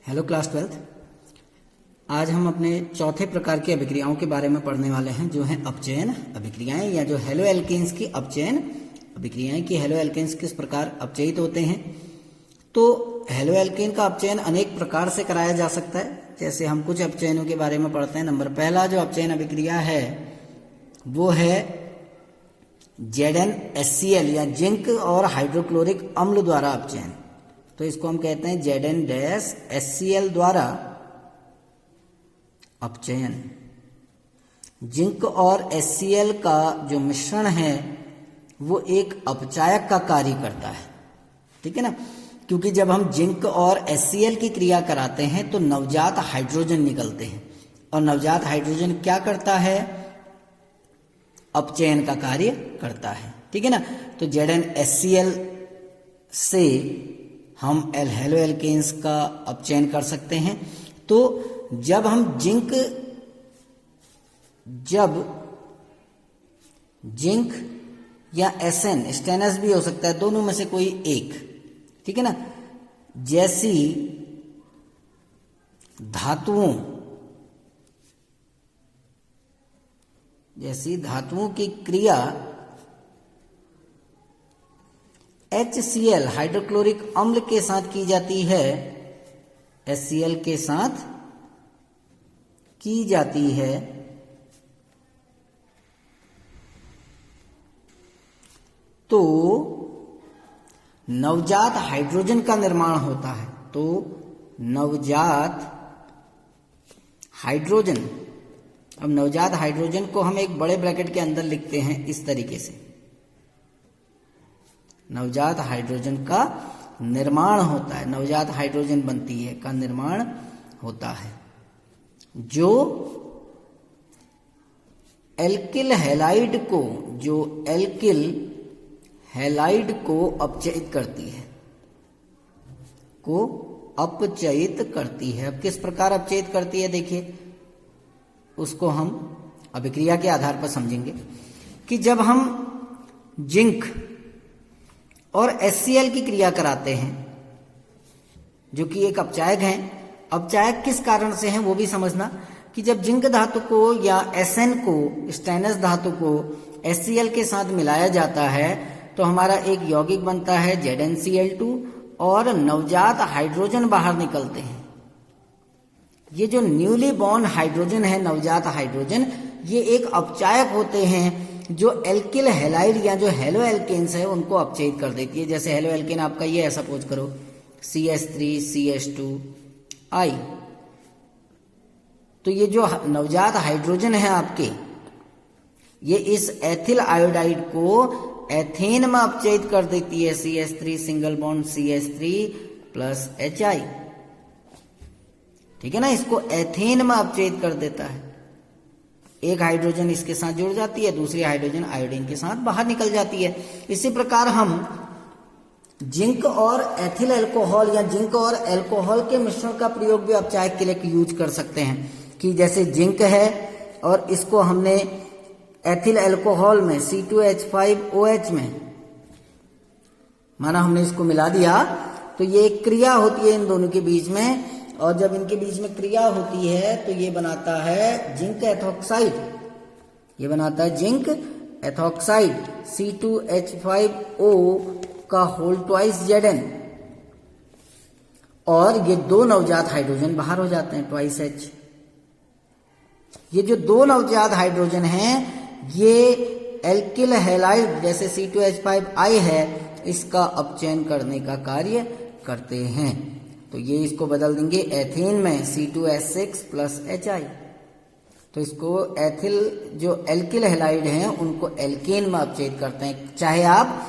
Hello class 12। आज हम अपने चौथे प्रकार की अभिक्रियाओं के बारे में पढ़ने वाले हैं, जो हैं अपचयन अभिक्रियाएं या जो हेलो एल्केन्स की अपचयन अभिक्रियाएं कि हेलो एल्केन्स किस प्रकार अपचयित होते हैं। तो हेलो एल्केन का अपचयन अनेक प्रकार से कराया जा सकता है। जैसे हम कुछ अपचयनों के बारे में पढ़ते हैं। नंबर पहला जो अपचयन अभिक्रिया है वो है ZnHCl या जिंक और हाइड्रोक्लोरिक अम्ल द्वारा अपचयन। तो इसको हम कहते हैं ZnHCl द्वारा अपचयन। जिंक और HCl का जो मिश्रण है वो एक अपचायक का कार्य करता है, ठीक है ना। क्योंकि जब हम जिंक और HCl की क्रिया कराते हैं तो नवजात हाइड्रोजन निकलते हैं, और नवजात हाइड्रोजन क्या करता है? अपचयन का कार्य करता है, ठीक है ना। तो ZnHCl से हम हेलो एल्केन्स का अपचयन कर सकते हैं। तो जब जिंक या SN स्टेनस भी हो सकता है, दोनों में से कोई एक, ठीक है ना, जैसी धातुओं की क्रिया HCl हाइड्रोक्लोरिक अम्ल के साथ की जाती है, HCl के साथ की जाती है, तो नवजात हाइड्रोजन का निर्माण होता है। तो नवजात हाइड्रोजन, अब नवजात हाइड्रोजन को हम एक बड़े ब्रैकेट के अंदर लिखते हैं इस तरीके से। नवजात हाइड्रोजन का निर्माण होता है, नवजात हाइड्रोजन बनती है, का निर्माण होता है, जो एल्किल हैलाइड को अपचयित करती है। अब किस प्रकार अपचयित करती है, देखिए, उसको हम अभिक्रिया के आधार पर समझेंगे कि जब हम जिंक और HCl की क्रिया कराते हैं, जो कि एक अपचायक है। अपचायक किस कारण से हैं वो भी समझना, कि जब जिंक धातु को या SN को, स्टेनस धातु को HCl के साथ मिलाया जाता है तो हमारा एक यौगिक बनता है ZnCl2 और नवजात हाइड्रोजन बाहर निकलते हैं। ये जो न्यूली बॉर्न हाइड्रोजन है, नवजात हाइड्रोजन, ये एक अपचायक होते हैं जो एल्किल हैलाइड या जो हेलो एल्केन्स है उनको अपचयित कर देती है। जैसे हेलो एल्केन आपका ये है, सपोज करो CH3CH2I। तो ये जो नवजात हाइड्रोजन है आपके, ये इस एथिल आयोडाइड को एथेन में अपचयित कर देती है, CH3 single bond CH3 plus HI, ठीक है ना। इसको एथेन में अपचयित कर देता है। एक हाइड्रोजन इसके साथ जुड़ जाती है, दूसरी हाइड्रोजन आयोडीन के साथ बाहर निकल जाती है। इसी प्रकार हम जिंक और एथिल अल्कोहल या जिंक और अल्कोहल के मिश्रण का प्रयोग भी अपचायक के लिए यूज कर सकते हैं। कि जैसे जिंक है और इसको हमने एथिल अल्कोहल में C2H5OH में, माना हमने इसको मिला दिया, तो ये एक क्रिया होती है इन दोनों के बीच में, और जब इनके बीच में क्रिया होती है तो ये बनाता है जिंक एथॉक्साइड। ये बनाता है जिंक एथॉक्साइड C2H5O का होल ट्वाइस Zn, और ये दो नवजात हाइड्रोजन बाहर हो जाते हैं, ट्वाइस H। ये जो दो नवजात हाइड्रोजन हैं ये एल्किल हैलाइड जैसे C2H5I है, इसका अपचयन करने का कार्य करते हैं। तो ये इसको बदल देंगे एथेन में C2H6 प्लस HI। तो इसको एथिल जो एल्किल हैलाइड हैं उनको एल्केन में अपचयित करते हैं। चाहे आप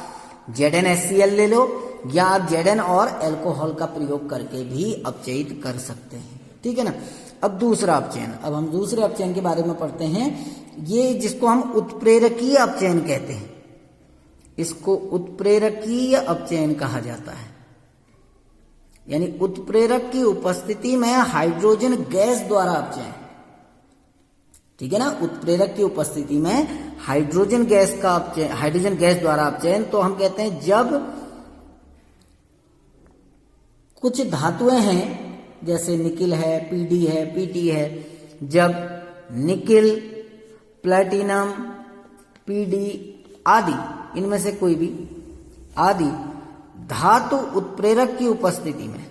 ZnHCl ले लो या आप Zn और अल्कोहल का प्रयोग करके भी अपचयित कर सकते हैं, ठीक है ना। अब दूसरा अपचयन, अब हम दूसरे अपचयन के बारे में पढ़ते हैं। ये जिसको हम उत्प्रेरकीय अपचयन कहते हैं, इसको उत्प्रेरकीय अपचयन कहा जाता है। यानी उत्प्रेरक की उपस्थिति में हाइड्रोजन गैस द्वारा अपचयन, ठीक है ना। उत्प्रेरक की उपस्थिति में हाइड्रोजन गैस द्वारा अपचयन। तो हम कहते हैं जब कुछ धातुएं हैं जैसे निकिल है, पीडी है, पीटी है। जब निकिल, प्लेटिनम, पीडी आदि, इनमें से कोई भी आदि धातु उत्प्रेरक की उपस्थिति में,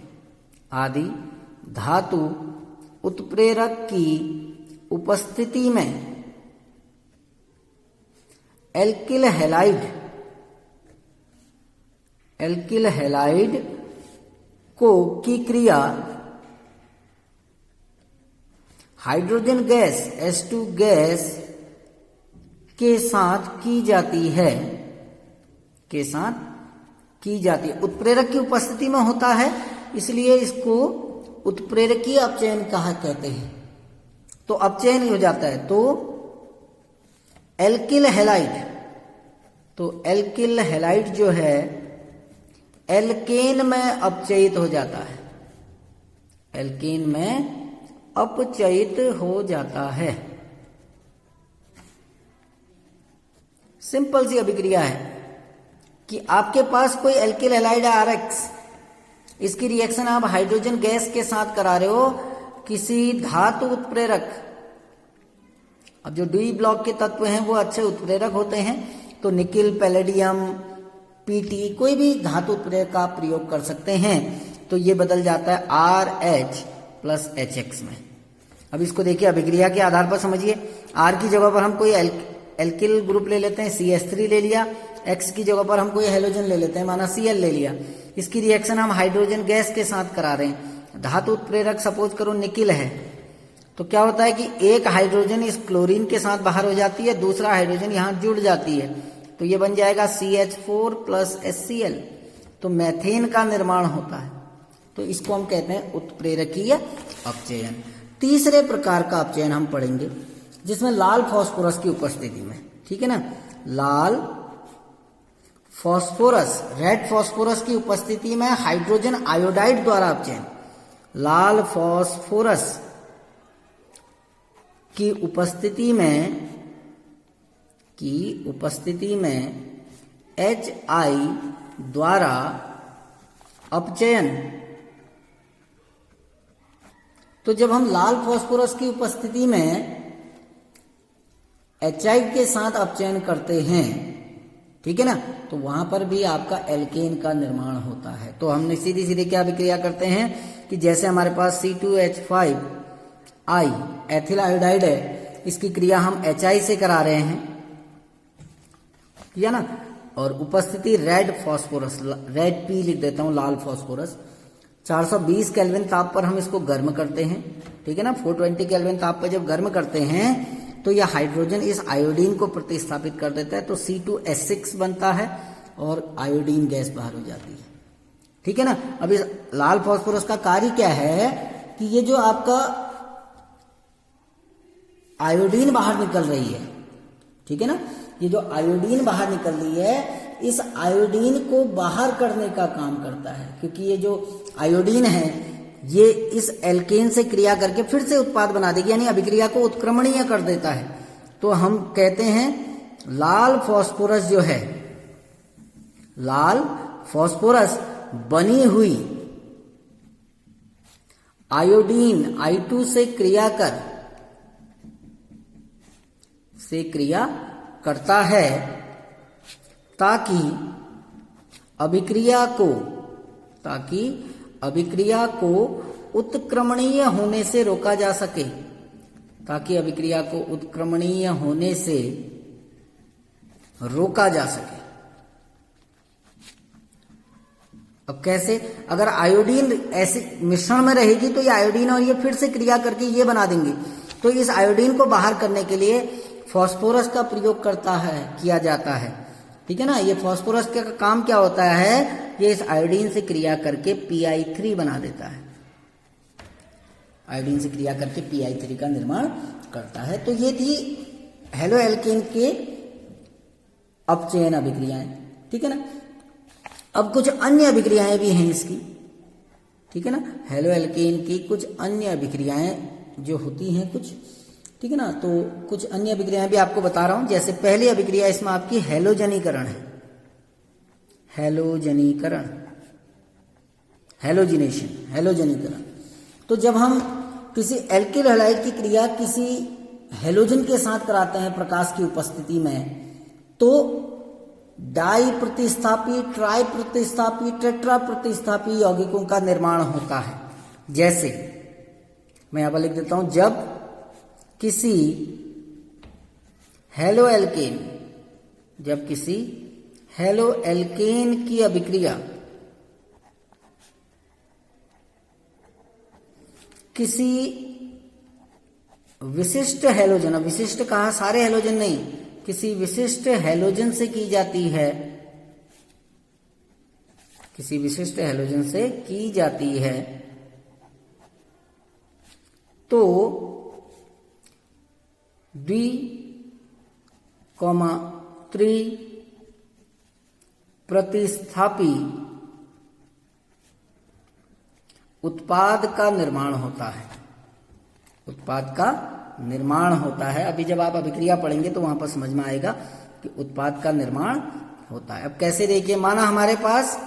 आदि धातु उत्प्रेरक की उपस्थिति में एल्किल हैलाइड को की क्रिया हाइड्रोजन गैस H2 गैस के साथ की जाती है, उत्प्रेरक की उपस्थिति में होता है, इसलिए इसको उत्प्रेरकीय अपचयन कहा कहते हैं। तो अपचयन हो जाता है, तो एल्किल हैलाइड जो है एल्केन में अपचयित हो जाता है, एल्केन में अपचयित हो जाता है। सिंपल सी अभिक्रिया है कि आपके पास कोई एल्किल हैलाइड है RX, इसकी रिएक्शन आप हाइड्रोजन गैस के साथ करा रहे हो किसी धातु उत्प्रेरक। अब जो डी ब्लॉक के तत्व हैं वो अच्छे उत्प्रेरक होते हैं, तो निकिल, पैलेडियम, पीटी, कोई भी धातु उत्प्रेरक का प्रयोग कर सकते हैं। तो ये बदल जाता है RH प्लस HX में। अब इसको देखिए, अभिक्रिया के आधार पर समझिए। R की जगह पर हम कोई एल्किल ग्रुप ले लेते हैं, CH3 ले लिया। X की जगह पर हम कोई हेलोजन ले लेते हैं, माना Cl ले लिया। इसकी रिएक्शन हम हाइड्रोजन गैस के साथ करा रहे हैं। धातु उत्प्रेरक सपोज करो निकिल है, तो क्या होता है कि एक हाइड्रोजन इस क्लोरीन के साथ बाहर हो जाती है, दूसरा हाइड्रोजन यहां जुड़ जाती है, तो ये बन जाएगा CH4 प्लस HCl, तो मैथेन का निर्माण होता है। तो इसको हम कहते हैं उत्प्रेरकीय अपचयन। तीसरे प्रकार का अपचयन हम पढ़ेंगे जिसमें लाल फास्फोरस की उपस्थिति में, ठीक है ना, लाल फास्फोरस, रेड फास्फोरस की उपस्थिति में हाइड्रोजन आयोडाइड द्वारा अपचयन। लाल फास्फोरस की उपस्थिति में HI द्वारा अपचयन। तो जब हम लाल फास्फोरस की उपस्थिति में HI के साथ अपचयन करते हैं, ठीक है ना, तो वहां पर भी आपका एल्केन का निर्माण होता है। तो हमने सीधी सीधी क्या अभिक्रिया करते हैं कि जैसे हमारे पास C2H5I एथिल आयोडाइड है, इसकी क्रिया हम HI से करा रहे हैं, या ना, और उपस्थिति रेड फास्फोरस, रेड P लिख देता हूं, लाल फास्फोरस, 420 केल्विन ताप पर हम इसको गर्म करते हैं, ठीक है ना। 420 केल्विन ताप पर जब गर्म करते हैं तो यह हाइड्रोजन इस आयोडीन को प्रतिस्थापित कर देता है, तो C2H6 बनता है और आयोडीन गैस बाहर हो जाती है, ठीक है ना। अब इस लाल फास्फोरस का कार्य क्या है कि ये जो आपका आयोडीन बाहर निकल रही है, ठीक है ना, ये जो आयोडीन बाहर निकल रही है, इस आयोडीन को बाहर करने का काम करता है, क्योंकि ये जो आयोडीन है ये इस एल्केन से क्रिया करके फिर से उत्पाद बना देगी, यानी अभिक्रिया को उत्क्रमणीय कर देता है। तो हम कहते हैं लाल फास्फोरस जो है, लाल फास्फोरस बनी हुई आयोडीन I2 से क्रिया करता है ताकि अभिक्रिया को उत्क्रमणीय होने से रोका जा सके, अब कैसे, अगर आयोडीन ऐसे मिश्रण में रहेगी तो ये आयोडीन और ये फिर से क्रिया करके ये बना देंगे, तो इस आयोडीन को बाहर करने के लिए फास्फोरस का प्रयोग किया जाता है, ठीक है ना। ये फास्फोरस का काम क्या होता है, ये इस आयोडीन से क्रिया करके Pi3 बना देता है, आयोडीन से क्रिया करके Pi3 का निर्माण करता है। तो ये थी हेलो एल्केन के अपचयन अभिक्रियाएं, ठीक है ना। अब कुछ अन्य अभिक्रियाएं भी हैं इसकी, ठीक है ना, हेलो एल्केन की कुछ अन्य अभिक्रियाएं जो होती हैं कुछ, ठीक है ना। तो कुछ अन्य अभिक्रियाएं भी आपको बता रहा हूं। जैसे पहली अभिक्रिया इसमें आपकी हैलोजनीकरण है, हैलोजनीकरण, हैलोजिनेशन, हैलोजनीकरण। तो जब हम किसी एल्किल हैलाइड की क्रिया किसी हेलोजन के साथ कराते हैं प्रकाश की उपस्थिति में, तो डाई प्रतिस्थापी, ट्राई प्रतिस्थापी, टेट्रा प्रतिस्थापी यौगिकों का निर्माण होता है। जैसे मैं यहां पर लिख देता हूं, जब किसी हेलो एल्केन की अभिक्रिया किसी विशिष्ट हेलोजन, अब विशिष्ट कहा सारे हेलोजन नहीं, किसी विशिष्ट हेलोजन से की जाती है, किसी विशिष्ट हेलोजन से की जाती है, तो 2,3 प्रतिस्थापी उत्पाद का निर्माण होता है। उत्पाद का निर्माण होता है। अभी जब आप अभिक्रिया पढ़ेंगे तो वहां पर समझ में आएगा कि उत्पाद का निर्माण होता है। अब कैसे, देखिए, माना हमारे पास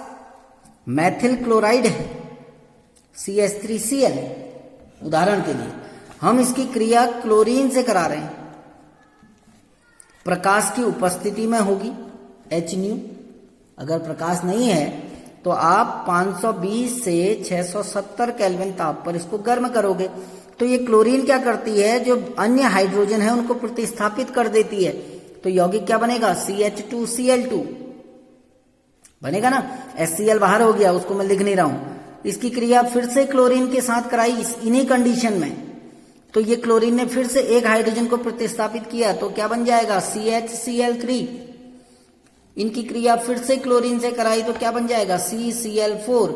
मैथिल क्लोराइड है CH3Cl, उदाहरण के लिए हम इसकी क्रिया क्लोरीन से करा रहे हैं, प्रकाश की उपस्थिति में होगी Hν। अगर प्रकाश नहीं है तो आप 520 से 670 केल्विन ताप पर इसको गर्म करोगे, तो ये क्लोरीन क्या करती है, जो अन्य हाइड्रोजन है उनको प्रतिस्थापित कर देती है। तो यौगिक क्या बनेगा, CH2Cl2 बनेगा ना। HCl बाहर हो गया, उसको मैं लिख नहीं रहा हूं। इसकी क्रिया फिर से क्लोरीन के साथ कराई इन्हीं कंडीशन में, तो ये क्लोरीन ने फिर से एक हाइड्रोजन को प्रतिस्थापित किया, तो क्या बन जाएगा, CHCl3। इनकी क्रिया फिर से क्लोरीन से कराई तो क्या बन जाएगा, CCl4।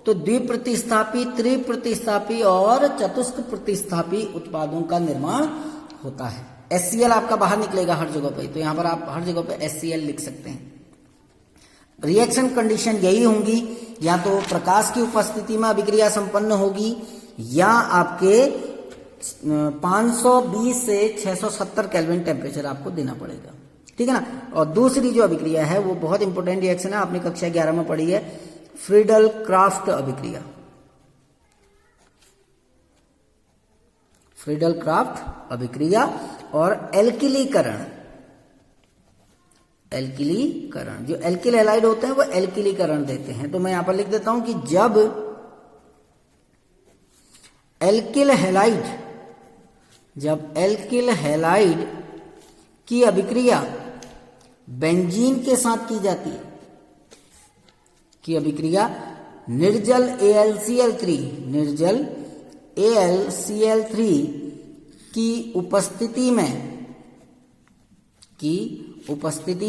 तो द्विप्रतिस्थापी, त्रिप्रतिस्थापी और चतुष्क प्रतिस्थापी उत्पादों का निर्माण होता है। HCl आपका बाहर निकलेगा हर जगह पे, तो यहां पर आप हर जगह पे HCl लिख सकते हैं। रिएक्शन कंडीशन यही होंगी, या तो प्रकाश की उपस्थिति में अभिक्रिया संपन्न होगी, या आपके 520 से 670 केल्विन टेम्परेचर आपको देना पड़ेगा, ठीक है ना। और दूसरी जो अभिक्रिया है वो बहुत इंपॉर्टेंट रिएक्शन है, आपने कक्षा 11 में पढ़ी है, फ्रीडल क्राफ्ट अभिक्रिया। फ्रीडल क्राफ्ट अभिक्रिया और एल्किलीकरण। एल्किलीकरण, जो एल्किल हैलाइड होते हैं वो एल्किलीकरण देते हैं। तो मैं यहां पर लिख देता हूं कि जब एल्किल हैलाइड की अभिक्रिया बेंजीन के साथ की जाती है, की अभिक्रिया निर्जल AlCl3 की उपस्थिति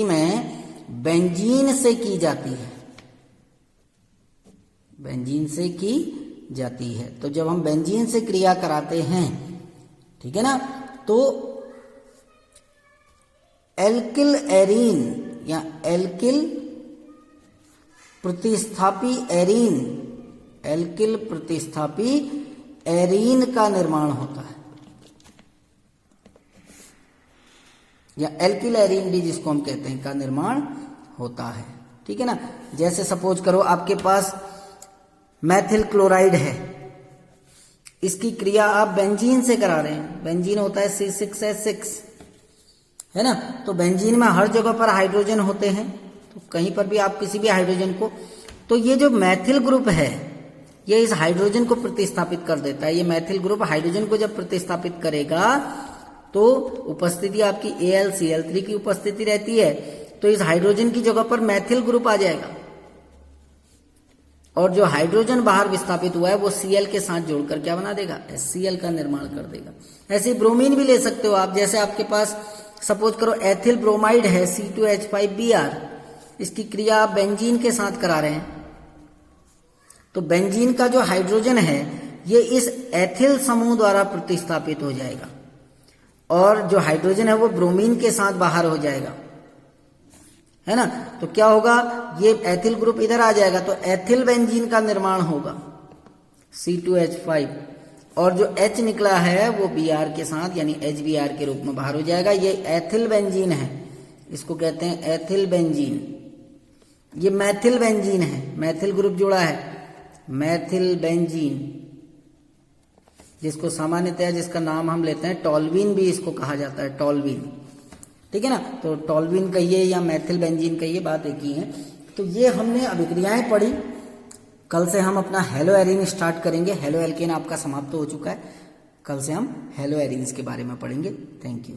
में बेंजीन से की जाती है, बेंजीन से की जाती है। तो जब हम बेंजीन से क्रिया कराते हैं, ठीक है ना, तो एल्किल एरीन या एल्किल प्रतिस्थापी एरीन का निर्माण होता है, या एल्किल एरीन भी जिसको हम कहते हैं का निर्माण होता है, ठीक है ना। जैसे सपोज करो आपके पास मैथिल क्लोराइड है, इसकी क्रिया आप बेंजीन से करा रहे हैं, बेंजीन होता है C6H6, है ना। तो बेंजीन में हर जगह पर हाइड्रोजन होते हैं, तो कहीं पर भी आप किसी भी हाइड्रोजन को, तो ये जो मैथिल ग्रुप है ये इस हाइड्रोजन को प्रतिस्थापित कर देता है। ये मैथिल ग्रुप हाइड्रोजन को जब प्रतिस्थापित करेगा तो उपस्थिति आपकी AlCl3 की उपस्थिति रहती है, तो इस हाइड्रोजन की जगह पर मैथिल ग्रुप आ जाएगा, और जो हाइड्रोजन बाहर विस्थापित हुआ है वो Cl के साथ जोड़कर क्या बना देगा, HCl का निर्माण कर देगा। ऐसे ब्रोमीन भी ले सकते हो आप, जैसे आपके पास सपोज करो एथिल ब्रोमाइड है C2H5Br, इसकी क्रिया आप बेंजीन के साथ करा रहे हैं, तो बेंजीन का जो हाइड्रोजन है ये इस एथिल समूह द्वारा प्रतिस्थापित हो जाएगा, और जो हाइड्रोजन है वो ब्रोमीन के साथ बाहर हो जाएगा, है ना। तो क्या होगा, ये एथिल ग्रुप इधर आ जाएगा, तो एथिल बेंजीन का निर्माण होगा C2H5, और जो H निकला है वो Br के साथ यानी HBr के रूप में बाहर हो जाएगा। ये एथिल बेंजीन है, इसको कहते हैं एथिल बेंजीन। ये मैथिल बेंजीन है, मैथिल ग्रुप जुड़ा है, मैथिल बेंजीन, जिसको सामान्यतया जिसका नाम हम लेते हैं टॉल्वीन भी इसको कहा जाता है, टॉल्वीन। ठीक है ना, तो टॉल्वीन कहिए या मैथिल बेंजीन कहिए, बात एक ही है। तो ये हमने अभिक्रियाएं पढ़ी। कल से हम अपना हेलो एरीन स्टार्ट करेंगे। हेलो एल्केन आपका समाप्त हो चुका है, कल से हम हेलो एरीन्स के बारे में पढ़ेंगे। Thank you.